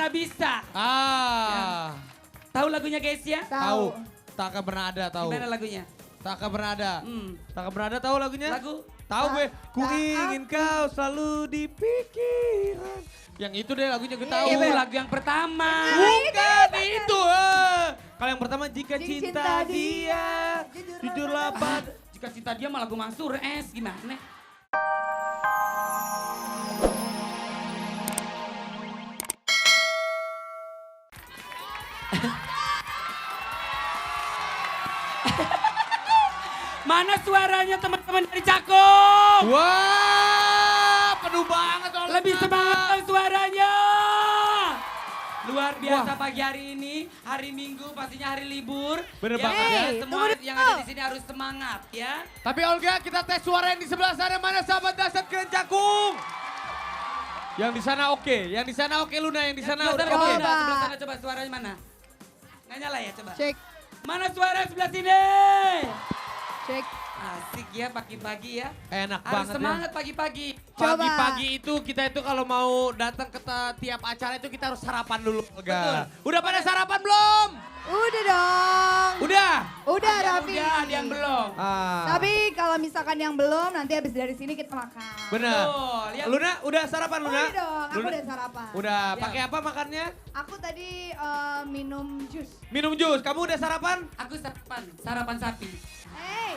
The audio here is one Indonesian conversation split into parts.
mana bisa. Ah. Tahu lagunya guys ya? Tahu. Tak akan pernah ada tahu. Gimana lagunya? Tak akan pernah ada. Tak akan pernah ada tahu lagunya? Lagu? Tahu gue. Ku ingin kau selalu di pikiran. Yang itu deh lagunya gue tahu. Itu lagu yang pertama. Bukan itu. Kalau yang pertama jika cinta dia, jujurlah pada. Jika cinta dia mah lagu Mansur S gimana? Mana suaranya teman-teman dari Cakung? Wah, penuh banget. Lebih semangat dong suaranya. Luar biasa pagi hari ini, hari Minggu pastinya hari libur. Bener Ya, banget ya, ya. semua yang ada di sini harus semangat ya. Tapi Olga, kita tes suara yang di sebelah sana. Mana sahabat dasar keren Cakung? Yang di sana oke, yang di sana oke Luna, yang di sana udah oke. Sebelah sana coba suaranya mana? Nggak nyala ya coba. Cek, Mana suara sebelah sini? cek. Asik ya pagi-pagi ya. Enak Harus banget semangat pagi-pagi. Coba. Pagi-pagi itu kita itu kalau mau datang ke tiap acara itu kita harus sarapan dulu. Olga. Udah pada sarapan belum? Udah dong. Udah. Udah Ada Raffi. udah, ada yang belum. Tapi kalau misalkan yang belum nanti habis dari sini kita makan. Bener. Betul, ya. Luna udah sarapan Luna? Udah dong, aku Luna- udah sarapan. Udah, Ya. pakai apa makannya? Aku tadi minum jus. Minum jus. Kamu udah sarapan? Aku sarapan sapi. Hey,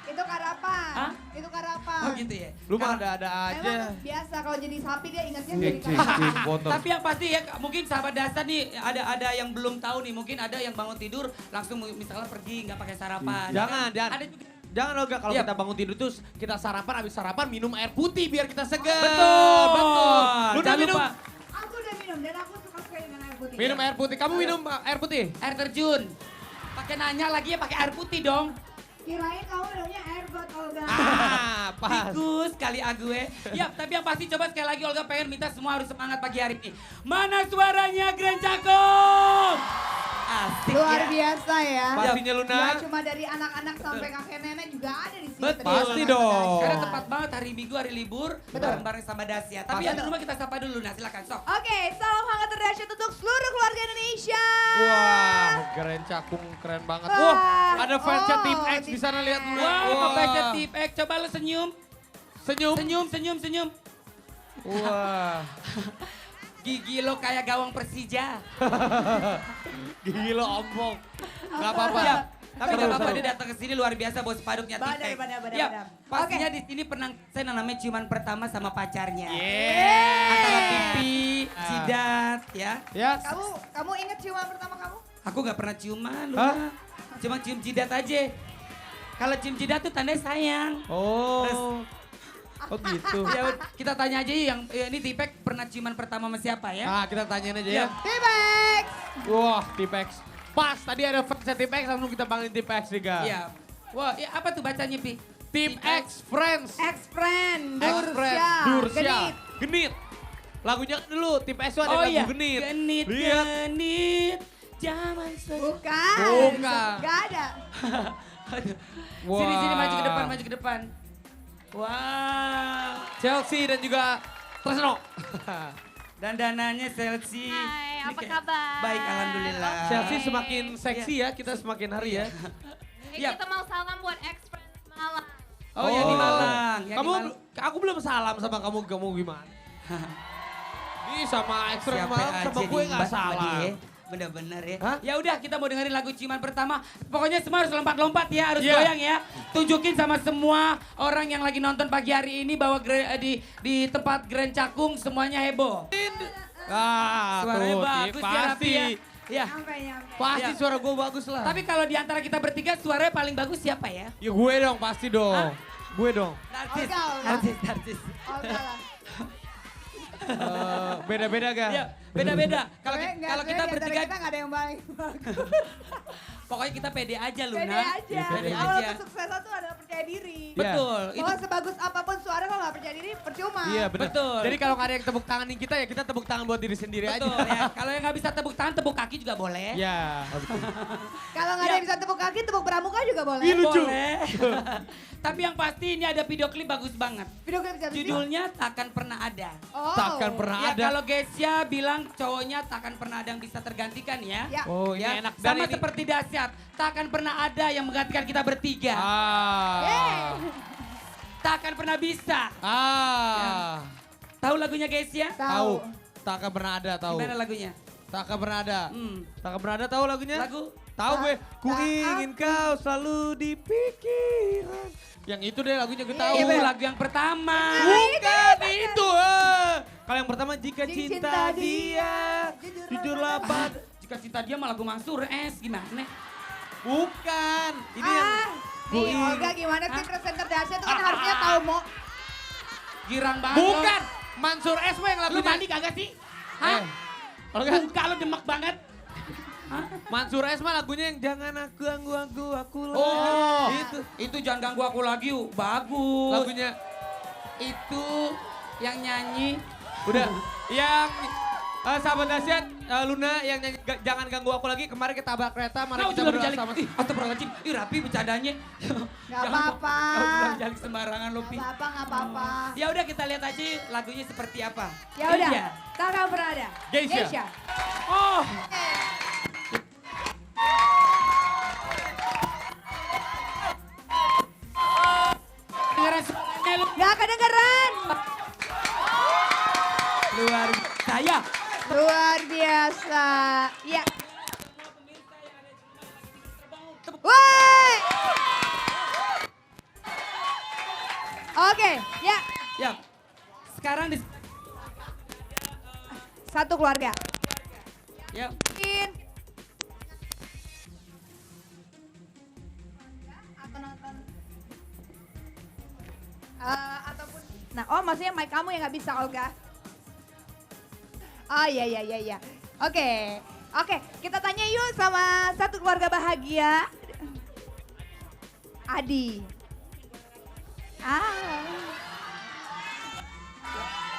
itu karapan. Hah? Itu karapan. Oh gitu ya. Lu mah ada aja. Emang biasa kalau jadi sapi dia ingatnya Cik, jadi cik, karapan. cik, botol. Tapi yang pasti ya mungkin sahabat dasar nih ada yang belum tahu nih, mungkin ada yang bangun tidur langsung misalnya pergi nggak pakai sarapan. Jangan, Kan? jangan. Ada juga. Jangan Olga, kalau Iya. kita bangun tidur tuh kita sarapan, habis sarapan minum air putih biar kita segar. Betul, betul. Luna Jangan minum. lupa Aku udah minum dan aku suka sekali dengan air putih. Minum air putih. Kamu minum air putih? air terjun. Pakai nanya lagi ya pakai air putih dong. Kirain kamu minumnya air buat Olga. Pas. Tikus kali ague. Ya, tapi yang pasti coba sekali lagi Olga pengen minta semua harus semangat pagi hari ini. Mana suaranya Grand Cakung? Asik Luar ya. biasa ya. Pastinya Luna. Gak cuma dari anak-anak sampai kakek nenek juga ada di sini. Betul. Pasti dong. Karena tepat banget hari Minggu, hari libur, Betul. bareng-bareng sama Dasya. Tapi yang di rumah kita sapa dulu, nah silakan sok. Oke, salam hangat terdahsyat untuk seluruh keluarga Indonesia. Wah, keren Cakung, keren banget. Wah. Wah, ada fansnya Oh, Tim X di Tim sana X. lihat dulu. Wah, pembacanya Tip X, coba lu senyum. Senyum. Senyum. Wah, Gigi lo kayak gawang Persija. gigi lo ompong. Gak apa-apa. Ya, tapi Seru, gak apa-apa seru. dia datang ke sini luar biasa bos paduknya Tip X. Benar. Ya, pastinya di sini pernah saya namanya ciuman pertama sama pacarnya. Yeah. Antara pipi, jidat, ya. Ya, Kamu inget ciuman pertama kamu? Aku gak pernah ciuman, Hah? Luna. Cuma cium jidat aja. Kalau cium jidat tuh tandanya sayang. oh. Oh gitu. Ya, kita tanya aja yuk yang ini Tipek pernah ciuman pertama sama siapa ya? Ah, kita tanyain aja ya. Tipex. Wah, Tipex. Pas, tadi ada fansnya Tipex, langsung kita panggilin Tipex juga. Iya. Wah, ya apa tuh bacanya Pi? Tim X Friends. Ex-friend. Ex-Friends. Dursya. Genit. Genit. Lagunya dulu, Tim X tuh ada Oh lagu iya, Genit. Genit, Lihat. genit, zaman Bukan. Bukan. Gak ada. Sini Wah. maju ke depan. Wow. Chelsea dan juga Tresno. Dan dananya Chelsea. Hai, Ini apa kayak- kabar? Baik, alhamdulillah. Chelsea semakin seksi ya, kita semakin hari ya. Iya. Kita mau salam buat ex-friends Malang. Oh, yang di Malang. Yang Kamu, di Malang. aku belum salam sama kamu gimana? Ih sama Extra Siapa Malang aja sama gue diembat gak sama salah. dia. Bener-bener ya. Hah? Ya udah kita mau dengerin lagu ciuman pertama. Pokoknya semua harus lompat-lompat ya, harus Iya. goyang ya. Tunjukin sama semua orang yang lagi nonton pagi hari ini bahwa di tempat Grand Cakung semuanya heboh. Ah, Suaranya tuh, bagus ya Raffi pasti. ya. Ya. Nyampe. Pasti Ya. suara gue bagus lah. Tapi kalau di antara kita bertiga suaranya paling bagus siapa ya? Ya gue dong, pasti dong. Gue dong. Narcis. Olga. Narcis. Olga lah. Beda-beda gak? Ya, beda-beda. Kalau Gue ki- nggak- kalau gue kita di antara bertiga kita gak ada yang paling bagus. pokoknya kita pede aja Luna. Pede aja. Pede Kalau aja. kesuksesan tuh adalah percaya diri. Iya. Betul. Itu Mau sebagus apapun suara kalau gak nggak percaya diri percuma. Iya benar. Betul. Jadi kalau nggak ada yang tepuk tanganin kita ya kita tepuk tangan buat diri sendiri Betul aja. ya. Kalau yang nggak bisa tepuk tangan, tepuk kaki juga boleh. Ya. Kalau nggak ada yang bisa tepuk kaki, tepuk pramuka juga boleh. Ih, lucu. Boleh. Tapi yang pasti ini ada video klip bagus banget. Video klip siapa sih? Judulnya Takkan Pernah Ada. Oh. Takkan pernah Ya ada. kalau Gesia bilang cowoknya takkan pernah ada yang bisa tergantikan ya. Ya. Oh ini Ya, enak. Dan sama ini- seperti Dahsyat, takkan pernah ada yang menggantikan kita bertiga. Ah. Takkan pernah bisa. Ah. Tahu lagunya Gesia? Tahu. Takkan pernah ada tahu. Gimana lagunya? Takkan pernah ada. Hmm. Takkan pernah ada tahu lagunya? Lagu? Tahu gue. Ku Tak- ingin kau selalu di pikiran. Yang itu deh lagunya gue tahu. Itu lagu yang pertama. Bukan itu. Kalau yang pertama jika Jika cinta cinta dia, jujurlah pada. Jika cinta dia mah lagu Mansur S gimana? Bukan. Ini yang Nih Gue- Olga gimana sih presenter Dahsyat itu kan harusnya tahu mau. Girang banget. bukan. Mansur S mah yang Lu lagunya. mandi kagak sih? Hah? Olga, Buka lu demek banget. Mansur S mah lagunya yang jangan aku ganggu aku lagi. Oh, Itu jangan ganggu aku lagi yuk. Bagus. lagunya. Itu yang nyanyi. Udah. Yang sahabat Dahsyat, Luna yang nyanyi jangan ganggu aku lagi. Kemarin ketabrak kereta, mari Kau kita juga berdoa berjalik. sama. Ih, astagfirullahaladzim. Ih, rapi bercandanya. Gak apa-apa. Kau bilang jalik sembarangan lu, Pi. Gak apa-apa. Ya udah kita lihat aja lagunya seperti apa. Ya udah, Iya. takkan pernah ada. Geisha. Oh, dengeran suaranya lu. Gak kedengeran. Luar biasa. Ya, Luar biasa. Ya. Woi. Oke, ya. ya. Sekarang di Satu keluarga. ya. Mungkin. Atau nonton. Ataupun. Nah, oh maksudnya mic kamu yang nggak bisa, Olga. Oh iya, iya, iya, iya. Oke, oke. Kita tanya yuk sama satu keluarga bahagia. Adi.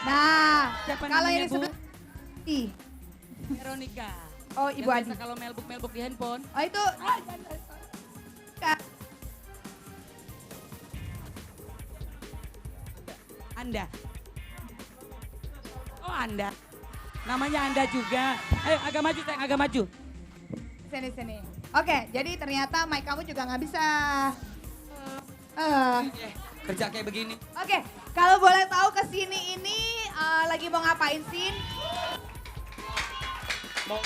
Nah, Siapa kalau namanya, ini Bu? sebelah. Ih. Veronica. Oh, Ibu Yang Adi. biasa kalau melbuk di handphone. Oh itu. Kak. Anda. Oh, Anda. Namanya Anda juga. Ayo agak maju, sayang, agak maju. Sini sini. Oke, jadi ternyata mic kamu juga nggak bisa. Kerja kayak begini. Oke, kalau boleh tahu kesini ini lagi mau ngapain sih? Mau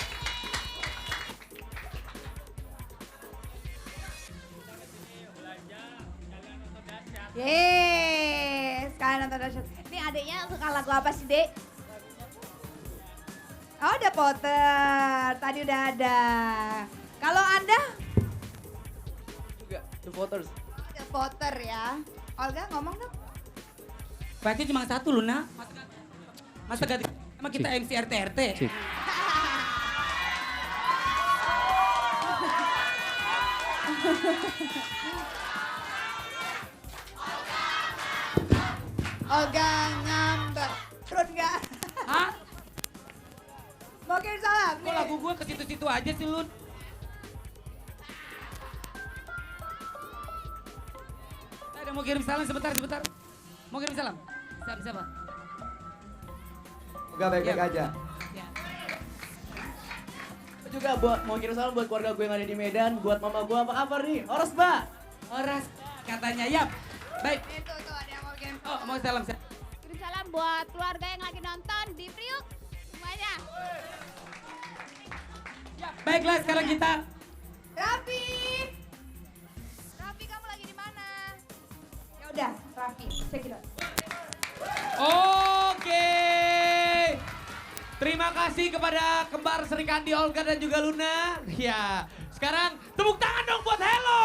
Yeay, sekarang nonton Dahsyat. Ini adiknya suka lagu apa sih, Dek? Oh, udah Potter. Tadi udah ada. Kalau Anda? Juga, The Voters. The Potter ya. Olga ngomong dong. Berarti cuma satu, Luna. Masa ganti? Emang kita MC RT-RT? Olga ngambek. Turun nggak? Hah? Mau kirim salam Kok nih. lagu gue ke situ-situ aja sih, Lun? Ada mau kirim salam sebentar. Mau kirim salam? Salam siapa? Enggak baik-baik Ya. aja. Ya. Juga buat mau kirim salam buat keluarga gue yang ada di Medan, buat mama gue apa kabar nih? Oros, Mbak. Oras katanya, yap. Baik. Itu tuh ada yang mau kirim. Oh, mau salam. Kirim salam buat keluarga yang lagi nonton di Priuk. Semuanya. Baiklah, sekarang kita Raffi. Raffi kamu lagi di mana? Ya udah, Raffi, cekidot. Oke. Terima kasih kepada kembar Serikandi Olga dan juga Luna. Ya, sekarang tepuk tangan dong buat Hello.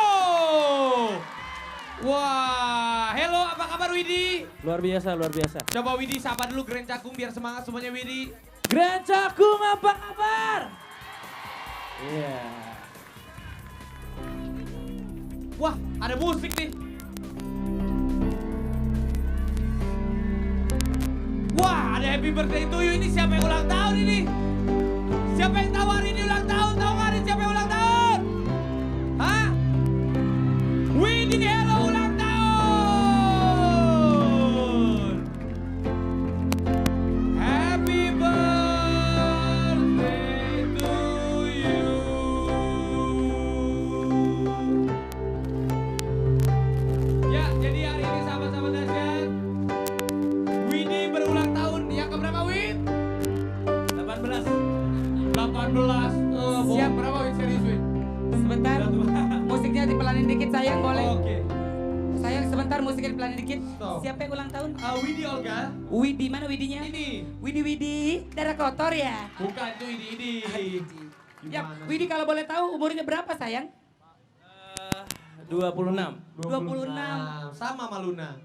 Wah, Hello apa kabar Widi? Luar biasa, luar biasa. Coba Widi sapa dulu Grand Cakung biar semangat semuanya Widi. Grand Cakung apa kabar? Iya. Wah, ada musik nih. happy birthday to you. Ini siapa yang ulang tahun ini? Siapa yang tahu hari ini ulang tahun? Tahu nggak hari siapa yang ulang tahun? Hah? Windy Hello ulang tahun. Happy birthday to you. Ya, jadi hari ini sahabat-sahabat dahsyat, Windy berulang tahun. Yang keberapa, Win? 18. 18. Siap. Berapa, Win? Serius, Win? Sebentar, musiknya dipelanin dikit sayang boleh? Oke. Sayang sebentar musiknya dipelanin dikit. Stop. Siapa yang ulang tahun? Windy Olga. Widi, mana Widinya? Ini. Widi, darah kotor ya? Bukan, itu ini. Ya, Widi kalau boleh tahu umurnya berapa sayang? 26. 26. Sama sama Luna.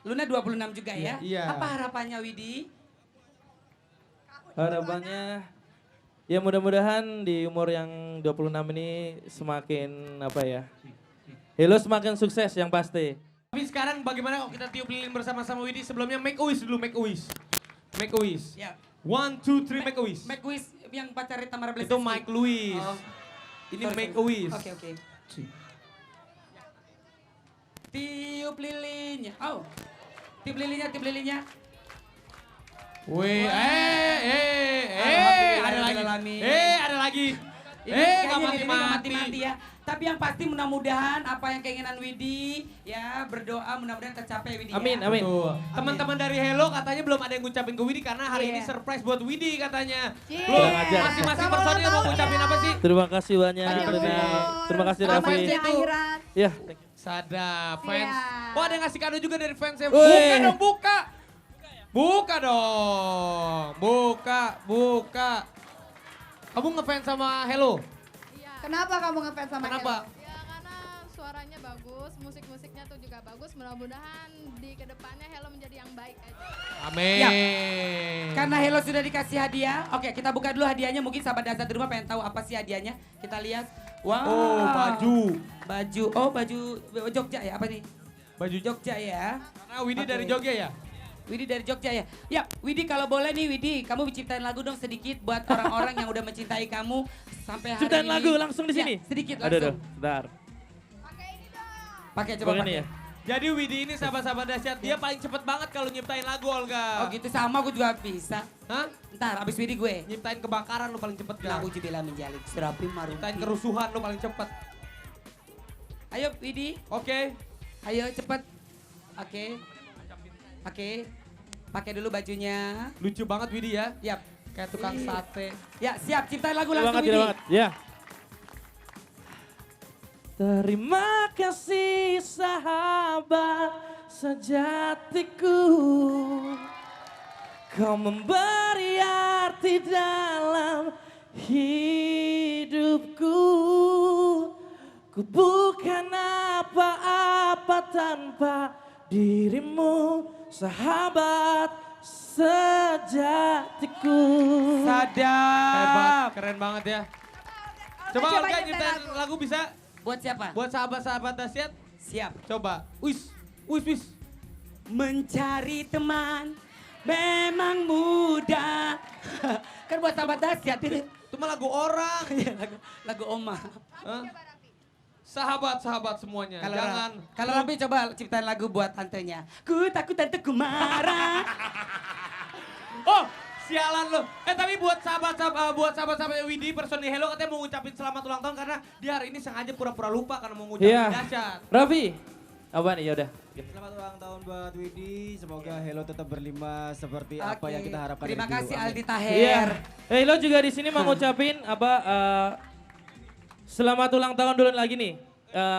Luna 26 juga ya? Iya. Apa harapannya Widi? Harapannya ya mudah-mudahan di umur yang 26 ini semakin apa ya. Hello semakin sukses yang pasti. Tapi sekarang bagaimana kalau kita tiup lilin bersama-sama Widi? Sebelumnya make a wish dulu, make a wish. Make a wish. Ya. 1, 2, 3 make a wish. Make wish yang pacarnya Tamara Blesesi. Itu Mike Louis. Oh. Ini Sorry, make a sorry. wish. Oke. Tiup lilinnya. Oh. Tiup lilinnya. Wih, ada lagi. Ini Gak kayaknya lilinnya nggak mati-mati. mati-mati ya. Tapi yang pasti mudah-mudahan apa yang keinginan Widi ya berdoa mudah-mudahan tercapai Widi. Amin, ya. amin. Tuh. Teman-teman dari Hello katanya belum ada yang ngucapin ke Widi karena hari ini Iya. surprise buat Widi katanya. Cie. Belum, Kurang ajar. masing-masing Selamat personil mau ulang tahun ngucapin ya. apa sih? Terima kasih banyak Panjang Luna. umur. Terima kasih Selamat Raffi. di akhirat. Ya, Sadap, fans. Iya. Oh ada yang ngasih kado juga dari fans ya. Wih. Buka dong, buka. Buka dong. Buka. Kamu ngefans sama Hello? Iya. Kenapa kamu ngefans sama Kenapa? Hello? Ya karena suaranya bagus, musik-musiknya tuh juga bagus. Mudah-mudahan di kedepannya Hello menjadi yang baik aja. Amin. Ya. Karena Hello sudah dikasih hadiah. Oke, kita buka dulu hadiahnya. Mungkin sahabat dasar di rumah pengen tahu apa sih hadiahnya. Kita lihat. Wow. Oh, baju. Oh, baju Jogja ya? Apa nih? Baju Jogja ya. Karena Widi Oke. dari Jogja ya? Widi dari Jogja ya? Ya, Widi kalau boleh nih Widi, kamu ciptain lagu dong sedikit buat orang-orang yang udah mencintai kamu sampai hari ciptain ini. lagu langsung di sini. Ya, sedikit Aduh, langsung. bentar. Pakai coba Pakai ini pakai. ya. Jadi Widi ini sahabat-sahabat dahsyat, dia paling cepet banget kalau nyiptain lagu Olga. Oh gitu sama gue juga bisa. Hah? Ntar abis Widi gue. Nyiptain kebakaran lu paling cepet gak? Lagu jubila menjalik serapi maruti. Nyiptain kerusuhan lu paling cepet. Ayo Widi, Oke. ayo cepet. Oke. Pakai dulu bajunya. Lucu banget Widi ya. Yap. Kayak tukang Iya. sate. Ya siap, ciptain lagu Gila langsung banget, gila Widi. banget. Ya. Terima kasih sahabat sejatiku. Kau memberi arti dalam hidupku. Ku bukan apa-apa tanpa dirimu, sahabat sejatiku. Sadap. Hebat, keren banget ya. Coba coba Olga nyiptain nyiptain lagu. lagu bisa? Buat siapa? Buat sahabat-sahabat dahsyat? Siap. Coba. Wis. Mencari teman memang mudah. Kan buat sahabat dahsyat itu. Itu mah lagu orang. Iya, lagu Oma. Hah? Sahabat-sahabat semuanya. Jangan. Kalau Rapi coba ciptain lagu buat tantenya. Ku takut tanteku marah. Oh, sialan lo. Tapi buat sahabat-sahabat Widi personil Hello katanya mau ngucapin selamat ulang tahun karena dia hari ini sengaja pura-pura lupa karena mau ngucapin Iya. dahsyat. Raffi, apa nih? Yaudah. Selamat ulang tahun buat Widi. Semoga Hello tetap berlima seperti apa Oke. yang kita harapkan. Terima dari dulu. kasih Amin. Aldi Taher. Iya. Lo juga di sini mau ngucapin selamat ulang tahun dulu lagi nih.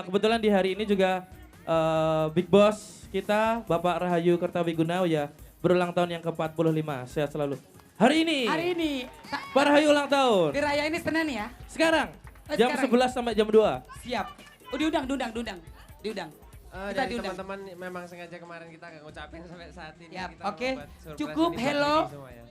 Kebetulan di hari ini juga Big Boss kita Bapak Rahayu Kertawiguna ya berulang tahun yang ke-45. Sehat selalu. Hari ini. Hari ini Pak Rahayu ulang tahun. diraya ini Senin ya? Sekarang Oh, jam sekarang. 11 sampai jam 2. Siap. Oh diundang. Kita Dari diundang. teman-teman memang sengaja kemarin kita nggak ngucapin sampai saat ini. Yap, Kita oke. membuat surprise Cukup, ini buat Hello. Widi semua ya.